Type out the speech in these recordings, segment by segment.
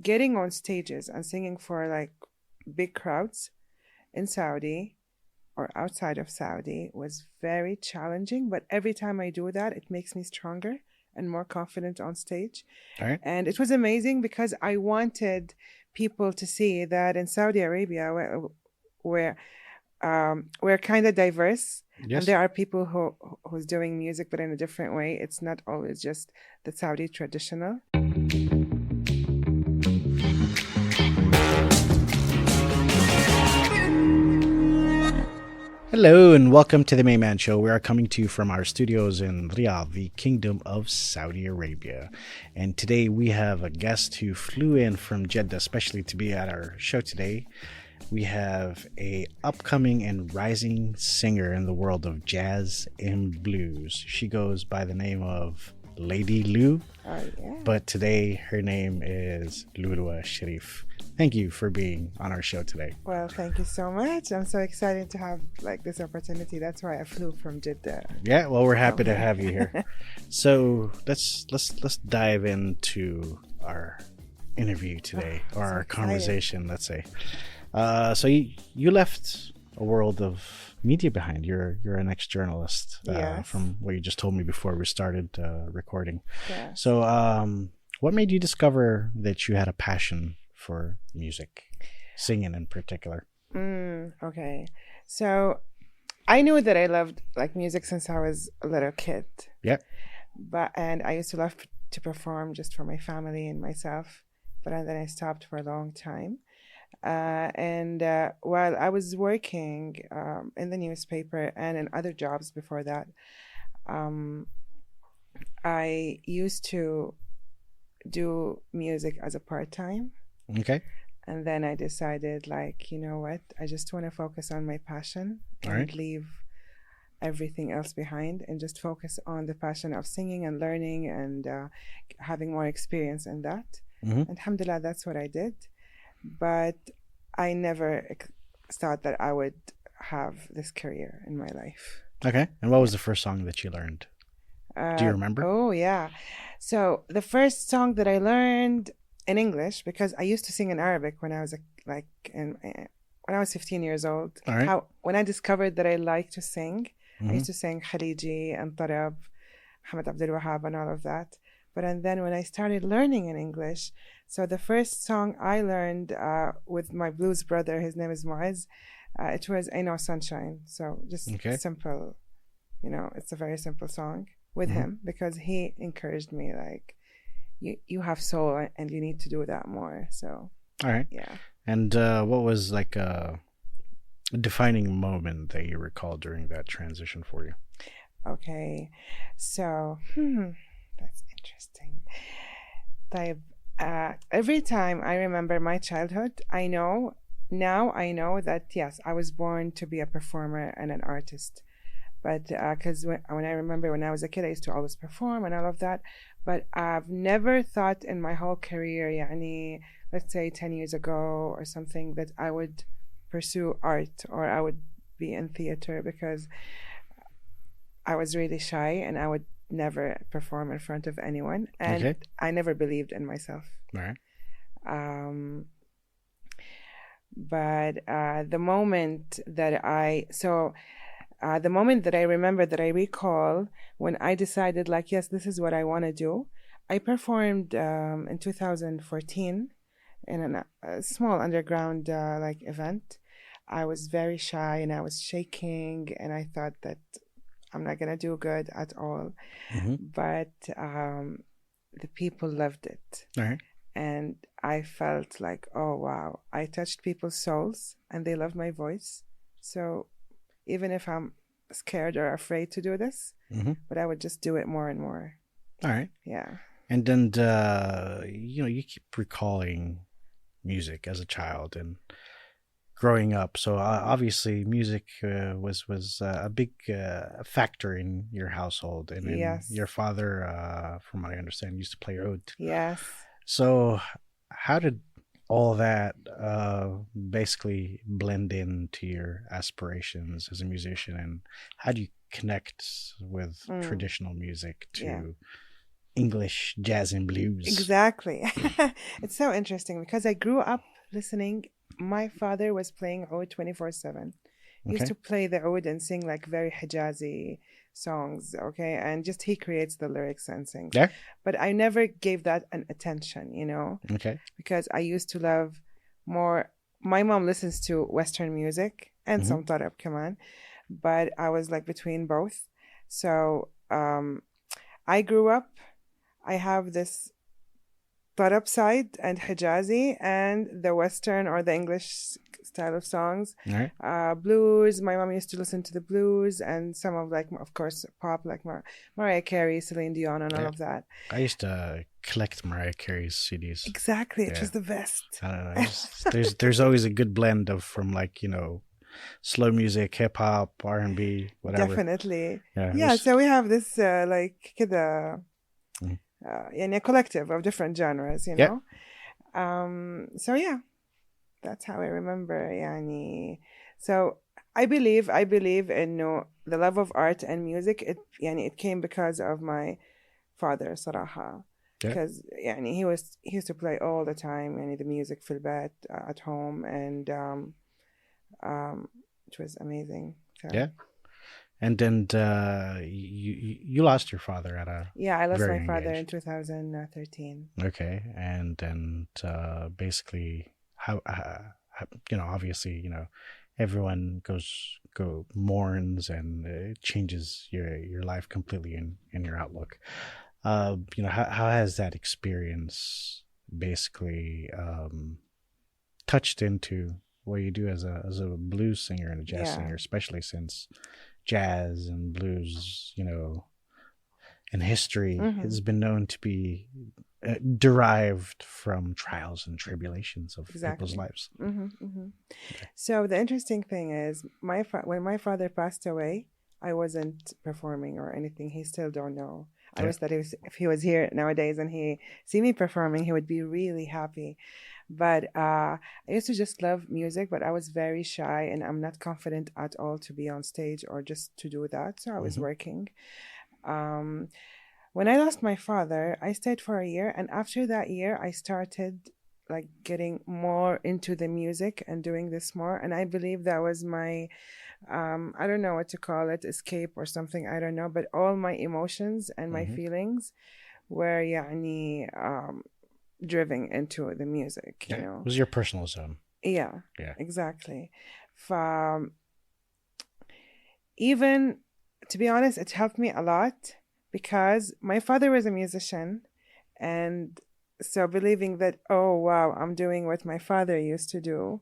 getting on stages and singing for like big crowds in Saudi or outside of Saudi was very challenging. But every time I do that, it makes me stronger and more confident on stage. All right. And it was amazing because I wanted people to see that in Saudi Arabia, where we're kind of diverse, and Yes. there are people who's doing music but in a different way. It's not always just the Saudi traditional. Hello and welcome to the Mayman Show. We are coming to you from our studios in Riyadh, the Kingdom of Saudi Arabia. And today we have a guest who flew in from Jeddah, especially to be at our show today. We have a upcoming and rising singer in the world of jazz and blues. She goes by the name of Lady Lou, Oh yeah. but today her name is Loulwa Al-Sharif. Thank you for being on our show today. Well, thank you so much. I'm so excited to have like this opportunity. That's why I flew from Jeddah. Yeah, well, we're happy to Okay. have you here. So let's dive into our interview today, or So our excited. conversation. Let's say. So you left a world of media behind. You're an ex-journalist, Yes. from what you just told me before we started recording. Yeah. So what made you discover that you had a passion for music, singing in particular? Okay. So I knew that I loved like music since I was a little kid. Yeah. And I used to love to perform just for my family and myself. But then I stopped for a long time. And while I was working in the newspaper and in other jobs before that, um, I used to do music as a part time. Okay. And then I decided, like, you know what? I just want to focus on my passion All and right. leave everything else behind and just focus on the passion of singing and learning and having more experience in that. Mm-hmm. Alhamdulillah, that's what I did. But I never thought that I would have this career in my life. Okay. And what was Yeah. the first song that you learned? Do you remember? Oh, yeah. So the first song that I learned in English, because I used to sing in Arabic when I was when I was 15 years old. All right. When I discovered that I like to sing, I Mm-hmm. used to sing Khaliji and Tarab, Muhammad Abdul Wahab, and all of that. And then when I started learning in English, so the first song I learned with my blues brother, his name is Muaz, it was Ain't No Sunshine. So just Okay. simple, it's a very simple song with Mm-hmm. him because he encouraged me, like, you have soul and you need to do that more. So, All right. yeah. And what was like a defining moment that you recall during that transition for you? Okay. So, that's interesting. طيب, every time I remember my childhood, I know that yes, I was born to be a performer and an artist. But because when I remember when I was a kid, I used to always perform and all of that. But I've never thought in my whole career, يعني, let's say 10 years ago or something, that I would pursue art or I would be in theater because I was really shy and I would never perform in front of anyone. And Okay. I never believed in myself. All right. Um, but the moment that the moment that I remember, that I recall, when I decided, like, yes, this is what I want to do, I performed in 2014 in a small underground like event. I was very shy and I was shaking, and I thought that I'm not gonna do good at all. Mm-hmm. But the people loved it, All right. and I felt like, oh wow, I touched people's souls, and they loved my voice. So even if I'm scared or afraid to do this, Mm-hmm. but I would just do it more and more. All right. Yeah. And then you keep recalling music as a child and growing up. So obviously, music was a big factor in your household, and Yes. your father, from what I understand, used to play oud. Yes. So how did all that basically blend into your aspirations as a musician, and how do you connect with Mm. traditional music to Yeah. English jazz and blues. Exactly. It's so interesting because I grew up listening. My father was playing oud 24/7. He used Okay. to play the oud and sing like very Hijazi songs, okay? And just he creates the lyrics and sings. Yeah. But I never gave that an attention, you know, Okay. because I used to love more. My mom listens to Western music and some tarab kaman, but I was like between both. So I grew up, I have this tarab side and Hijazi and the Western or the English style of songs. All right. Blues. My mom used to listen to the blues and some of like, of course, pop like Mariah Carey, Celine Dion, and all of that. I used to collect Mariah Carey's CDs. Exactly, it was the best. I don't know. There's always a good blend of from like, you know, slow music, hip hop, R&B, whatever. Definitely. Yeah. Yeah, so we have this like كده Mm. يعني a collective of different genres, you know. So yeah, that's how I remember يعني. So I believe إنه the love of art and music it came because of my father صراحة. Because يعني he used to play all the time يعني the music في البيت at home, and it was amazing. So. Yeah. And then you lost your father at a I lost very my father age. in 2013. Okay, and then basically how you know, obviously, you know, everyone mourns, and it changes your life completely in your outlook. You know, how has that experience basically touched into what you do as a blues singer and a jazz singer, especially since jazz and blues, you know, in history has been known to be derived from trials and tribulations of people's lives. So the interesting thing is, when my father passed away, I wasn't performing or anything. He still don't know. I wish that if he was here nowadays and he see me performing, he would be really happy. But I used to just love music, but I was very shy and I'm not confident at all to be on stage or just to do that. So I was working. When I lost my father, I stayed for a year, and after that year, I started like getting more into the music and doing this more. And I believe that was my, I don't know what to call it, escape or something. I don't know, but all my emotions and my feelings were يعني driven into the music. You know, it was your personal zone. Yeah, exactly. Even to be honest, it helped me a lot because my father was a musician, and so believing that, oh wow, I'm doing what my father used to do,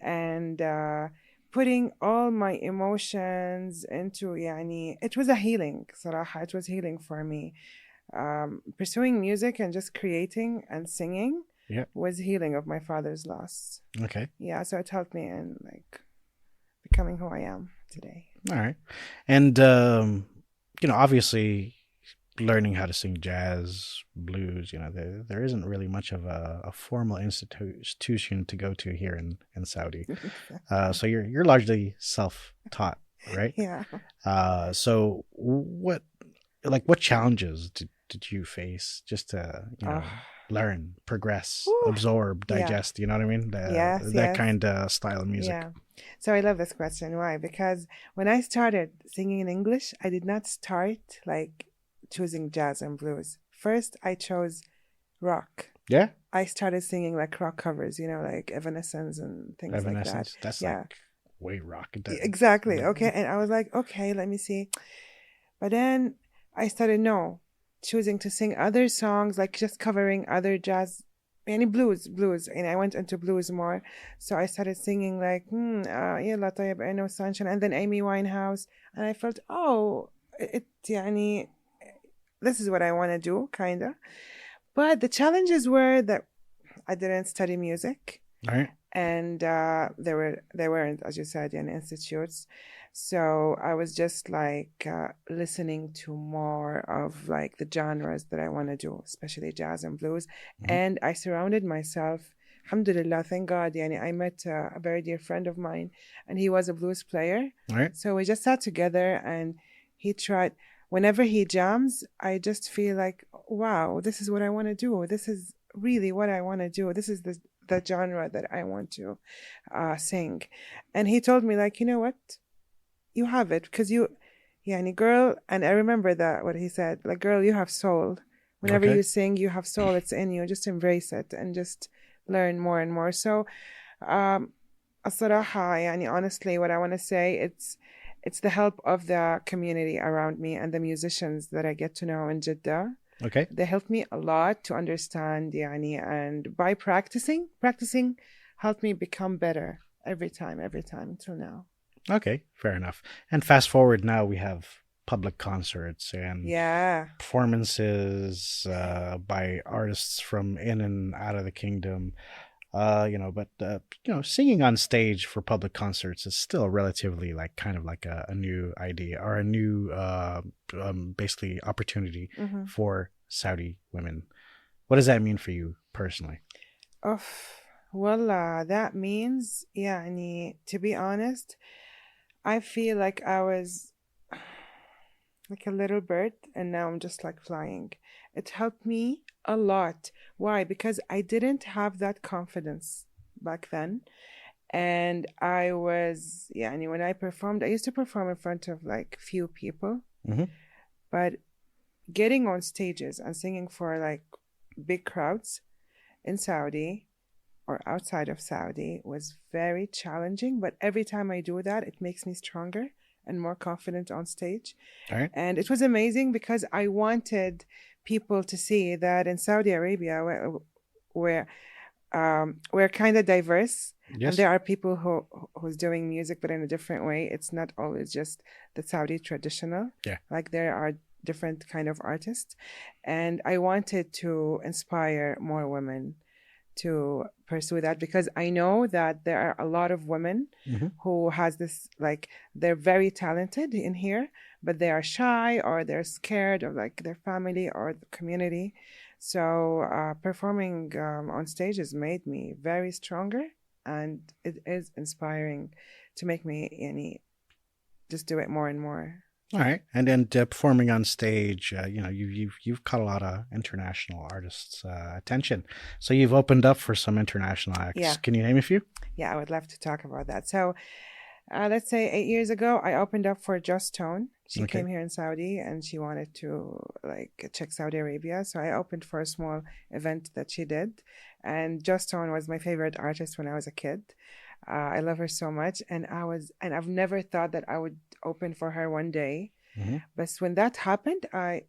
and putting all my emotions into it was a healing صراحة. It was healing for me. Pursuing music and just creating and singing was healing of my father's loss. Okay. Yeah, so it helped me in like becoming who I am today. All right. And you know, obviously learning how to sing jazz, blues, you know, there isn't really much of a formal institution to go to here in Saudi. So you're largely self-taught, right? Yeah. So what challenges did you face just to, you know, learn, progress, absorb, digest, you know what I mean? That kind of style of music. Yeah. So I love this question. Why? Because when I started singing in English, I did not start like choosing jazz and blues. First, I chose rock. Yeah. I started singing like rock covers, you know, like Evanescence and things like that. That's like way rock. Exactly. Okay. And I was like, okay, let me see. But then I started choosing to sing other songs, like just covering other jazz, any blues, and I went into blues more. So I started singing like يلا طيب I know Sunshine, and then Amy Winehouse, and I felt, this is what I want to do, kinda. But the challenges were that I didn't study music, right? And there weren't, as you said, in institutes. So I was just like listening to more of like the genres that I want to do, especially jazz and blues. And I surrounded myself, alhamdulillah, thank God, I met a very dear friend of mine, and he was a blues player. Right. So we just sat together and he tried. whenever he jams, I just feel like, wow, this is what I want to do. This is really what I want to do. This is the genre that I want to sing. And he told me, like, you know what? You have it because you, yeah, and girl, and I remember that what he said, like, girl, you have soul. Whenever Okay. you sing, you have soul. It's in you. Just embrace it and just learn more and more. So, um, الصراحة يعني honestly what I want to say it's the help of the community around me and the musicians that I get to know in Jeddah. Okay. They helped me a lot to understand يعني, and by practicing helped me become better every time till now. Okay. Fair enough. And fast forward now, we have public concerts and Yeah. performances by artists from in and out of the kingdom. Singing on stage for public concerts is still relatively like kind of like a new idea or a new basically opportunity Mm-hmm. for Saudi women. What does that mean for you personally? Oh, well, that means يعني to be honest, I feel like I was like a little bird and now I'm just like flying. It helped me a lot. Why? Because I didn't have that confidence back then. And I was, yeah, and when I performed, I used to perform in front of like few people, Mm-hmm. but getting on stages and singing for like big crowds in Saudi or outside of Saudi was very challenging. But every time I do that, it makes me stronger and more confident on stage. All right. And it was amazing because I wanted people to see that in Saudi Arabia, where we're kind of diverse, Yes. and there are people who's doing music, but in a different way. It's not always just the Saudi traditional. Yeah. Like there are different kind of artists, and I wanted to inspire more women to pursue that because I know that there are a lot of women Mm-hmm. who has this like they're very talented in here, but they are shy or they're scared of like their family or the community. So performing on stages made me very stronger, and it is inspiring to make me just do it more and more. All right, and then performing on stage, you've caught a lot of international artists' attention. So you've opened up for some international acts. Yeah. Can you name a few? Yeah, I would love to talk about that. So let's say 8 years ago, I opened up for Just Tone. She Okay. came here in Saudi and she wanted to like check Saudi Arabia. So I opened for a small event that she did. And Just Tone was my favorite artist when I was a kid. I love her so much. And I've never thought that I would open for her one day. Mm-hmm. But when that happened, I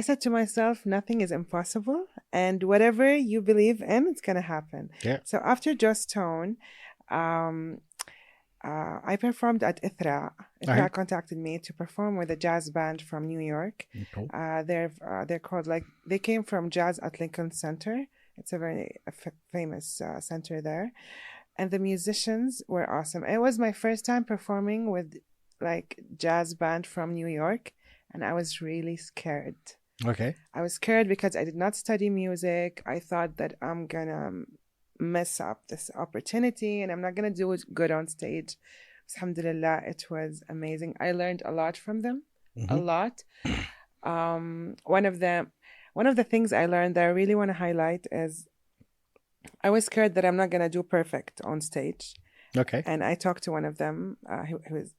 said to myself, nothing is impossible. And whatever you believe in, it's going to happen. Yeah. So after Just Tone, I performed at ITHRA. ITHRA contacted me to perform with a jazz band from New York. Cool. They're called they came from Jazz at Lincoln Center. It's a very famous center there, and the musicians were awesome. It was my first time performing with like jazz band from New York, and I was really scared. Okay. I was scared because I did not study music. I thought that I'm gonna mess up this opportunity and I'm not gonna do it good on stage. Alhamdulillah, it was amazing. I learned a lot from them. Mm-hmm. A lot. One of the things I learned that I really want to highlight is I was scared that I'm not gonna do perfect on stage. Okay. And I talked to one of them.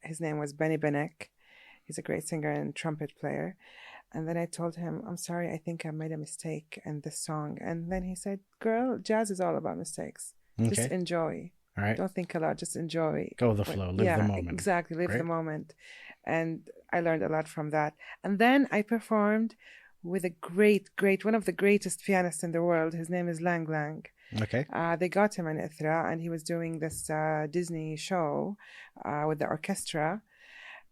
His name was Benny Benek. He's a great singer and trumpet player. And then I told him, I'm sorry, I think I made a mistake in this song. And then he said, girl, jazz is all about mistakes. Okay. Just enjoy. All right. Don't think a lot, just enjoy. Go with the flow, live the moment. Exactly, live Great. the moment. And I learned a lot from that. And then I performed with a great, one of the greatest pianists in the world. His name is Lang Lang. Okay. They got him in ITHRA and he was doing this Disney show with the orchestra.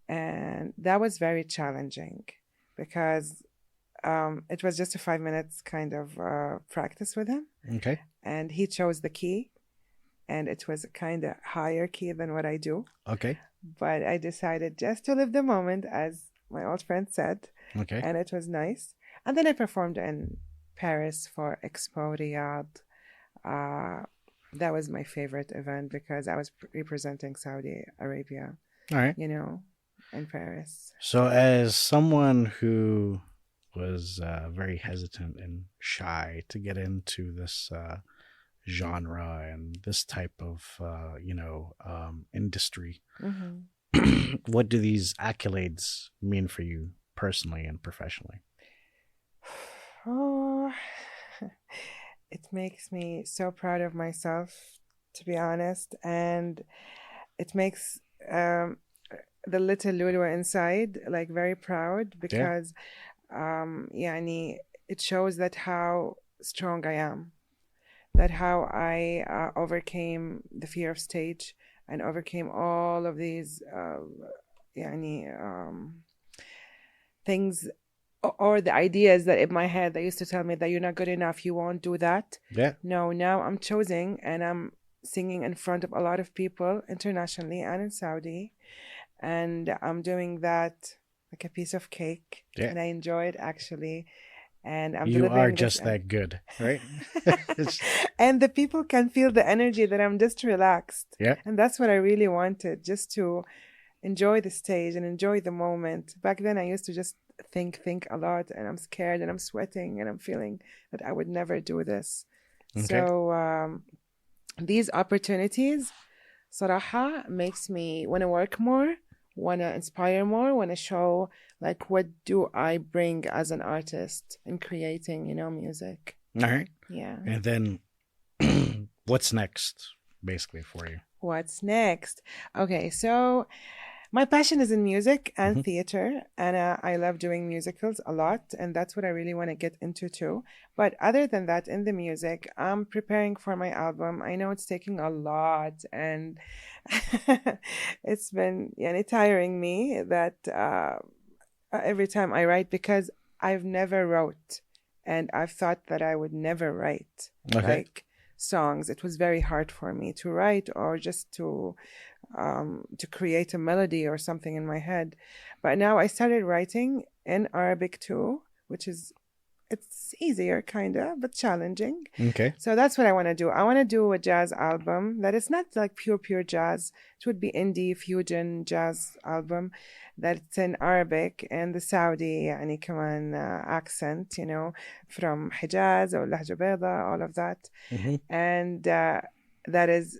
And that was very challenging because it was just a 5 minutes kind of practice with him. Okay. And he chose the key and it was a kind of higher key than what I do. Okay. But I decided just to live the moment, as my old friend said. Okay. And it was nice. And then I performed in Paris for Expo Riyadh. That was my favorite event because I was representing Saudi Arabia. All right. You know, in Paris. So, as someone who was very hesitant and shy to get into this genre and this type of, industry, Hmm. what do these accolades mean for you personally and professionally? Oh, it makes me so proud of myself, to be honest, and it makes um, the little Lulu inside like very proud Yeah. because يعني it shows that how strong I am, that how I overcame the fear of stage and overcame all of these يعني things or the ideas that in my head that used to tell me that you're not good enough, you won't do that. Yeah. No, now I'm choosing and I'm singing in front of a lot of people internationally and in Saudi, and I'm doing that like a piece of cake, Yeah. and I enjoy it actually, and I'm You are delivering this. just that good, right? And the people can feel the energy that I'm just relaxed, Yeah. and that's what I really wanted, just to enjoy the stage and enjoy the moment. Back then, I used to just think a lot, and I'm scared and I'm sweating and I'm feeling that I would never do this. Okay. So these opportunities, صراحة, makes me want to work more, want to inspire more, want to show like what do I bring as an artist in creating, music. All right. Yeah. And then what's next, basically, for you? What's next? Okay, so my passion is in music and Mhm. theater, and I love doing musicals a lot, and that's what I really want to get into too. But other than that, in the music, I'm preparing for my album. I know it's taking a lot, and it's been tiring me that every time I write because I've never wrote, and I've thought that I would never write Okay. like songs. It was very hard for me to write or just to create a melody or something in my head. But now I started writing in Arabic too, which is it's easier kinda, but challenging. Okay. So that's what I want to do. I want to do a jazz album that is not like pure jazz. It would be indie fusion jazz album that's in Arabic and the Saudi يعني كمان accent, from Hijaz or Lahja Bayda, all of that. Mm-hmm. And that is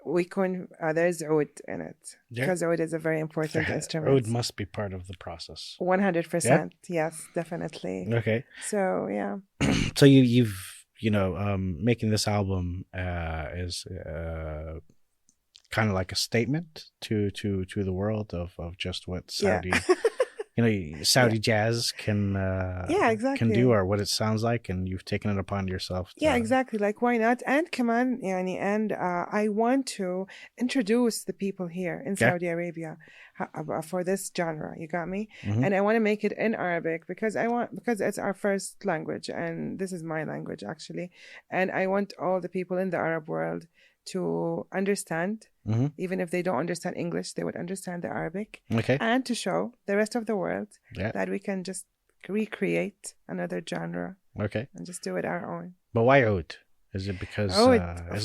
there's oud in it Yeah. because oud is a very important Oud instrument. must be part of the process. 100%. Yes, definitely. Okay. So yeah. So you've making this album is kind of like a statement to the world of just what Saudi Saudi jazz can exactly can do, or what it sounds like, and you've taken it upon yourself to, exactly, like why not. And كمان يعني and I want to introduce the people here in Saudi Arabia for this genre, you got me. Mm-hmm. And I want to make it in Arabic because it's our first language, and this is my language actually, and I want all the people in the Arab world to understand. Mm-hmm. Even if they don't understand English, they would understand the Arabic. Okay. And to show the rest of the world Yeah. that we can just recreate another genre. Okay. And just do it our own. But why oud? Is it because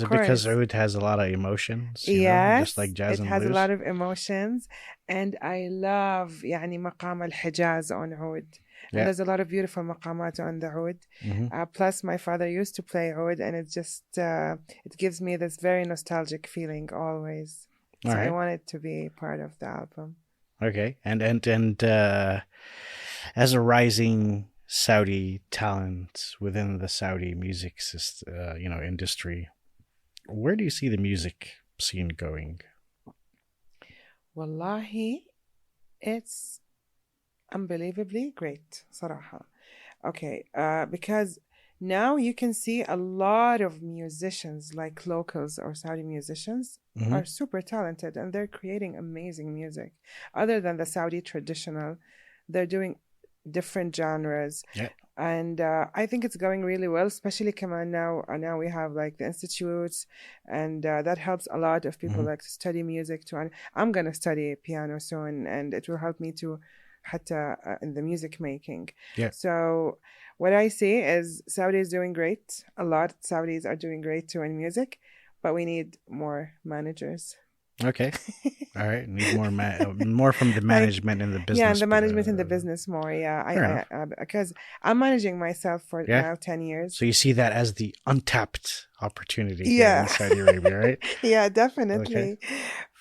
because oud has a lot of emotions? Yes, just like jazz and it has blues? a lot of emotions, and I love يعني مقام الحجاز on oud. And there's a lot of beautiful maqamat on the oud. Mm-hmm. Plus, my father used to play oud, and it just it gives me this very nostalgic feeling always. So I want it to be part of the album. Okay, and as a rising Saudi talent within the Saudi music system, industry, where do you see the music scene going? Wallahi, it's unbelievably great, صراحة. Okay, because now you can see a lot of musicians, like locals or Saudi musicians, Mm-hmm. are super talented, and they're creating amazing music. Other than the Saudi traditional, they're doing different genres. Yeah. And I think it's going really well, especially Kaman now we have like the institutes, and that helps a lot of people like to study music too. And I'm gonna study piano soon, and it will help me to حتى in the music making. Yeah. So what I see is Saudi is doing great. A lot of Saudis are doing great too in music, but we need more managers. Okay. All right. Need more more from the Like, management and the business. yeah, and the management and the business more. Yeah, Fair enough. because I'm managing myself for Yeah. now 10 years. So you see that as the untapped opportunity here Yeah. in Saudi Arabia, right? Yeah, definitely.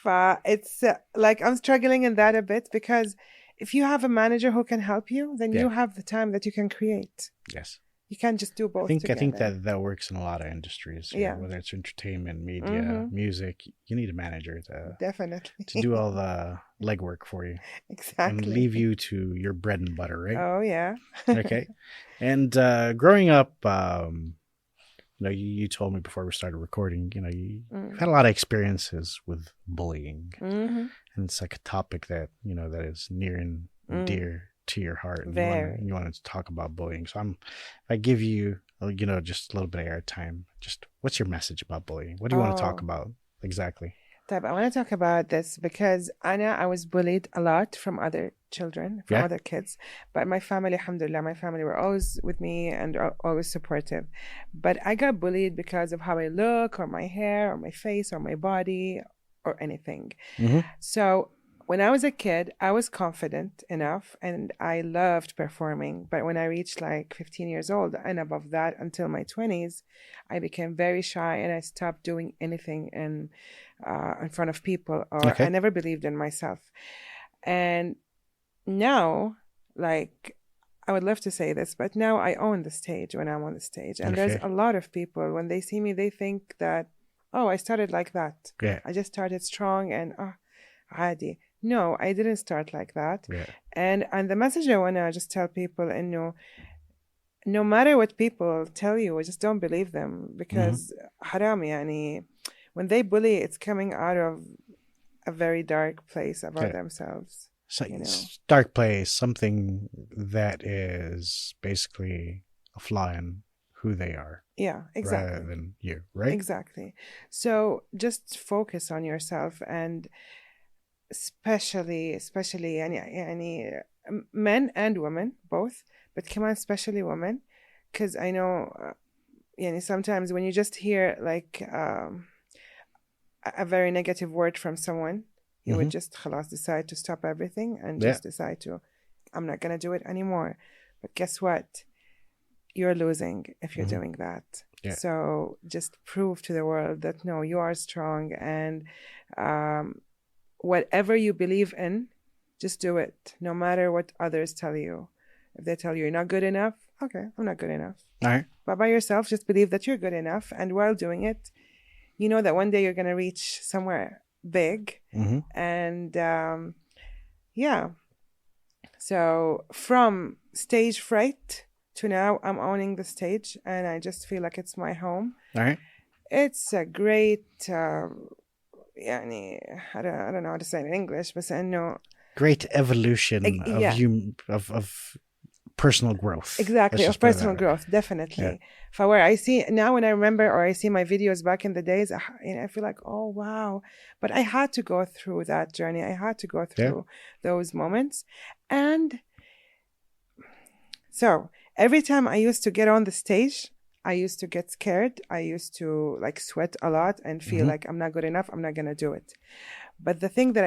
But it's like I'm struggling in that a bit because if you have a manager who can help you, then Yeah. you have the time that you can create. Yes. You can't just do both I think together. that works in a lot of industries here, Yeah. whether it's entertainment, media, music. You need a manager to Definitely. do all the legwork for you and Exactly. leave you to your bread and butter, right? Oh, yeah. Okay. And growing up, you told me before we started recording, you've had a lot of experiences with bullying, and it's like a topic that that is near and dear to your heart, and you want to talk about bullying. So I give you just a little bit of airtime. Just what's your message about bullying? What do you want to talk about exactly? I want to talk about this because I was bullied a lot from other children, from other kids. But my family, alhamdulillah, my family were always with me and are always supportive. But I got bullied because of how I look, or my hair, or my face, or my body, or anything. So when I was a kid, I was confident enough and I loved performing. But when I reached like 15 years old and above that until my 20s, I became very shy and I stopped doing anything in front of people, or I never believed in myself. And now, like, I would love to say this, but now I own the stage when I'm on the stage. And there's a lot of people, when they see me, they think that, oh, I started like that. Yeah. I just started strong and عادي. No, I didn't start like that. Yeah. And the message I want to just tell people, and no matter what people tell you, just don't believe them, because haram, yani, when they bully, it's coming out of a very dark place about themselves. So, dark place, something that is basically a flaw in who they are. Yeah, exactly. Rather than you, right? Exactly. So just focus on yourself, and especially يعني men and women both, but come on, especially women, because I know sometimes when you just hear like a very negative word from someone, you would just خلاص decide to stop everything and just decide to, I'm not gonna do it anymore. But guess what? You're losing if you're doing that. So just prove to the world that no, you are strong, and whatever you believe in, just do it, no matter what others tell you. If they tell you you're not good enough, okay, I'm not good enough. All right. But by yourself, just believe that you're good enough, and while doing it, you know that one day you're going to reach somewhere big. And so from stage fright to now, I'm owning the stage, and I just feel like it's my home. All right. It's a great يعني I don't know how to say it in English, but no, great evolution of personal growth. Exactly, of personal growth, definitely. For where I see now, when I remember or I see my videos back in the days, I feel like, oh wow, but I had to go through that journey. I had to go through those moments, and so every time I used to get on the stage, I used to get scared. I used to like sweat a lot and feel like I'm not good enough. I'm not going to do it. But the thing that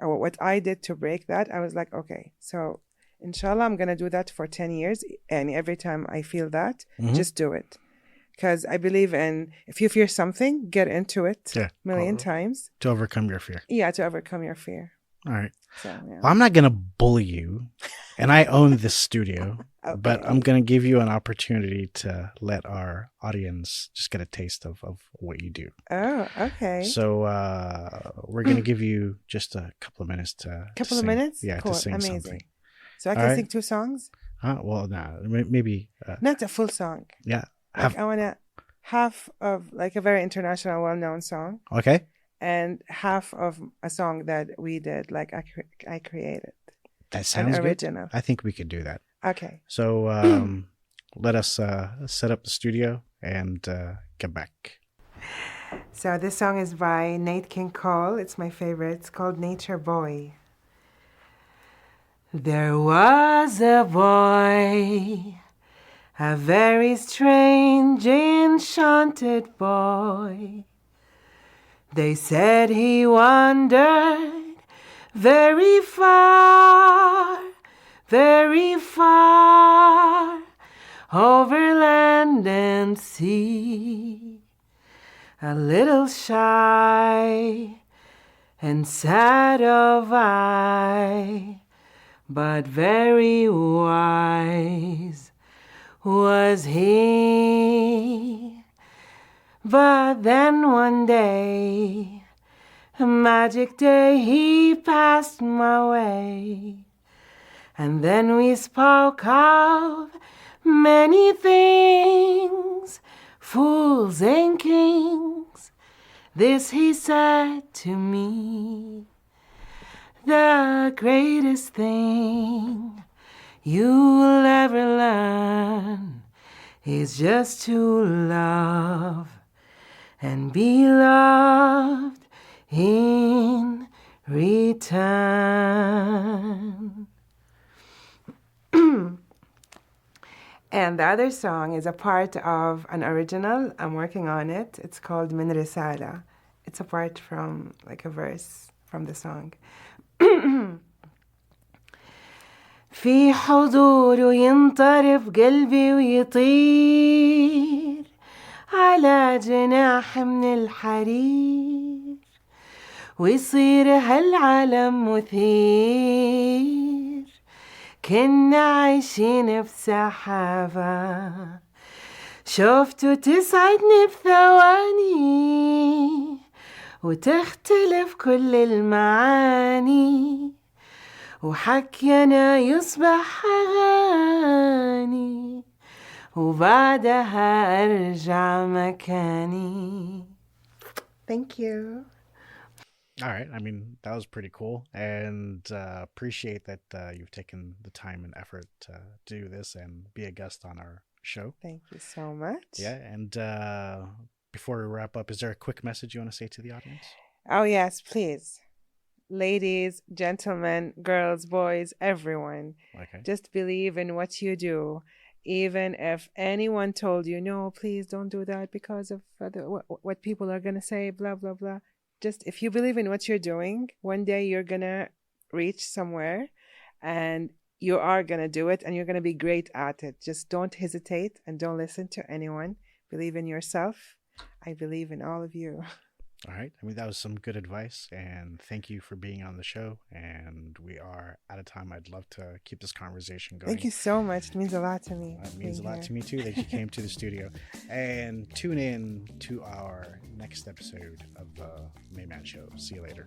what I did to break that, I was like, okay, so inshallah, I'm going to do that for 10 years. And every time I feel that, just do it. Because I believe in, if you fear something, get into it a million times. To overcome your fear. Yeah, to overcome your fear. All right. So, well, I'm not going to bully you, and I own this studio, but I'm going to give you an opportunity to let our audience just get a taste of what you do. Oh, okay. So we're going to give you just a couple of minutes to sing. Minutes? Yeah, cool. to sing Amazing. something. So I can sing 2 songs? Well, no, maybe. Not a full song. Yeah. Like I want half of like a very international, well-known song. Okay. And half of a song that we did, like I created. That sounds original. Good. I think we could do that. Okay. So let us set up the studio and get back. So this song is by Nate King Cole. It's my favorite. It's called Nature Boy. There was a boy, a very strange, enchanted boy. They said he wandered very far, very far, over land and sea, a little shy and sad of eye, but very wise was he. But then one day, a magic day, he passed my way. And then we spoke of many things, fools and kings. This he said to me: the greatest thing you'll ever learn is just to love and be loved in return. And the other song is a part of an original. I'm working on it. It's called Min Risala. It's a part from, like a verse from the song. في حضوره ينطرف قلبي ويطير على جناح من الحرير، ويصير هالعالم مثير، كنا عايشين بسحابة، شوفته تسعدني بثواني وتختلف كل المعاني، وحكينا يصبح أغاني، وبعدها أرجع مكاني. Thank you. All right. I mean, that was pretty cool, and appreciate that you've taken the time and effort to do this and be a guest on our show. Thank you so much. Yeah, and before we wrap up, is there a quick message you want to say to the audience? Oh, yes, please. Ladies, gentlemen, girls, boys, everyone. Okay. Just believe in what you do. Even if anyone told you, no, please don't do that because of what people are going to say, blah, blah, blah. Just if you believe in what you're doing, one day you're going to reach somewhere and you are going to do it and you're going to be great at it. Just don't hesitate and don't listen to anyone. Believe in yourself. I believe in all of you. All right. I mean, that was some good advice, and thank you for being on the show. And we are out of time. I'd love to keep this conversation going. Thank you so much. It means a lot to me. It means a lot to me, too, that you came to the studio. And tune in to our next episode of the Mayman Show. See you later.